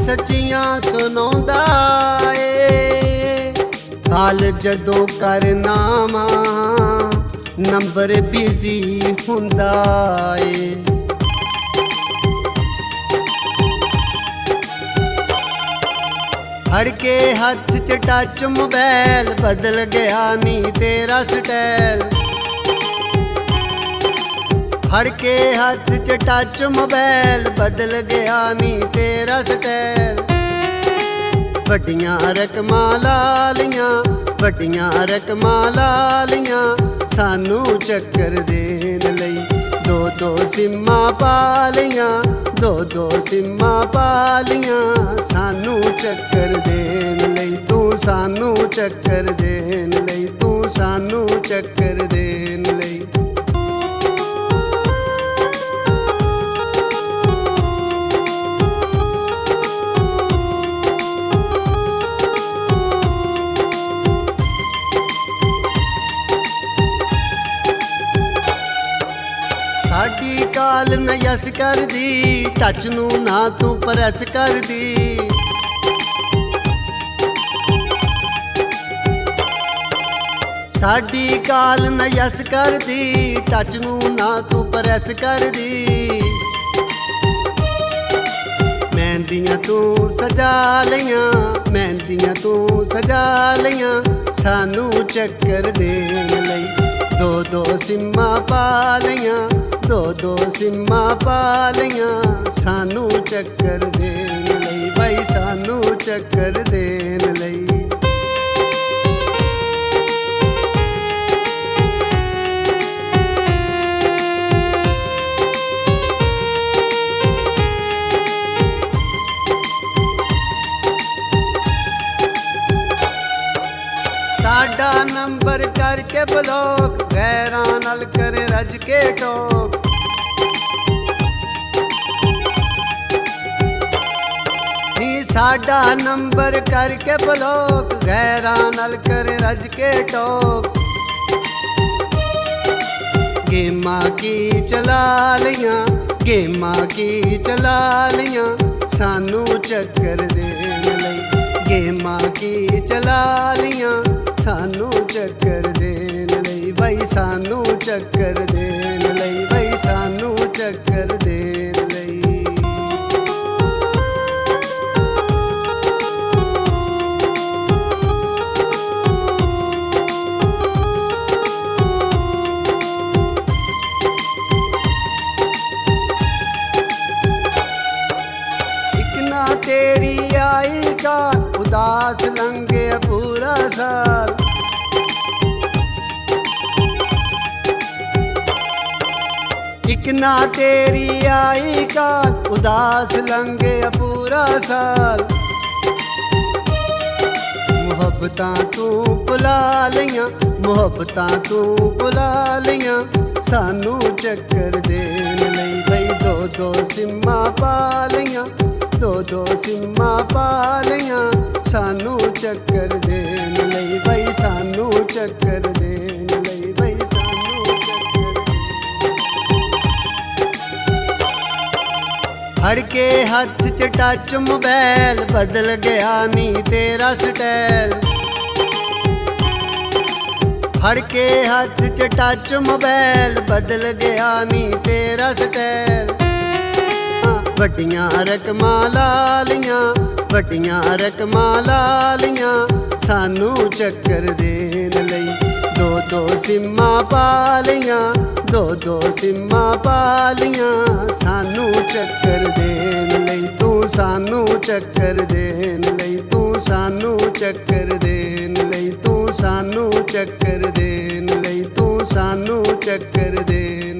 सच्चियां सुनाउंदा ए। हाल जदों करना वा नंबर बिजी हुंदा ए। फड़ के हथ च टच मोबाइल बदल गया नी तेरा स्टाइल। फड़ के हथ च टच मोबाइल बदल गया नी तेरा स्टाइल। वड्डियां रकमां ला लियां, वड्डियां रकमां ला लियां सानू चक्कर देन लई। दो दो सिम्मां पा लियां, दो दो सिम्मां पा लियां सानू चक्कर देन लई। तू सानू चक्कर देन लई, तू सानू चक्कर देन लई। साडी काल न यस कर दी, टच नू ना तू प्रैस कर दी। साडी काल न यस कर दी, टच नू ना तू प्रैस कर दी। मेहंदियां तू सजा लियां, मेहंदियां तू सजा लियां सानू चक्कर देन लई। दो दो सिम्मां पा लियां, दो दो सिम्मां पा लियां सानू चक्कर देन लई। भाई सानू चक्कर देन लई। साडा नंबर करके ब्लॉक, गैरां नाल करे रज के टोक। नी साडा नंबर करके ब्लॉक, गैरां नाल करे रज के टोक। गेमां की चला लियां, गेमां की चला लियां सानू चक्कर देन लई। गेमां की चला लियां सानू चक्कर देन लई। भाई सानू चक्कर देन लई, भाई सानू चक्कर देन लई। एक ना तेरी आई का उदास लंघे पूरा साल। एक ना तेरी आई का उदास लंघे पूरा साल। मुहब्बतां तू भुला लियां, मुहब्बतां तू भुला लियां सानू चक्कर देन लई। भाई दो दो सिम्मां पा लियां, दो दो सिम्मां पा लियां सानू चक्कर देन लई। भाई सानू चक्कर देन लई, भाई सानू चक्कर। फड़ के हथ च टच मोबाइल बदल गया नी तेरा स्टाइल। फड़ के हथ च टच मोबाइल बदल गया नी तेरा स्टाइल। वड्डियां रकमां ला लियां, वड्डियां रकमां ला लियां सानू चक्कर देन लई। दो दो सिम्मां पा लियां, दो दो सिम्मां पा लियां सानू चक्कर देन लई। तू सानू चक्कर देन लई, तू सानू चक्कर देन लई, तू सानू चक्कर देन लई, तू सानू चक्कर देन।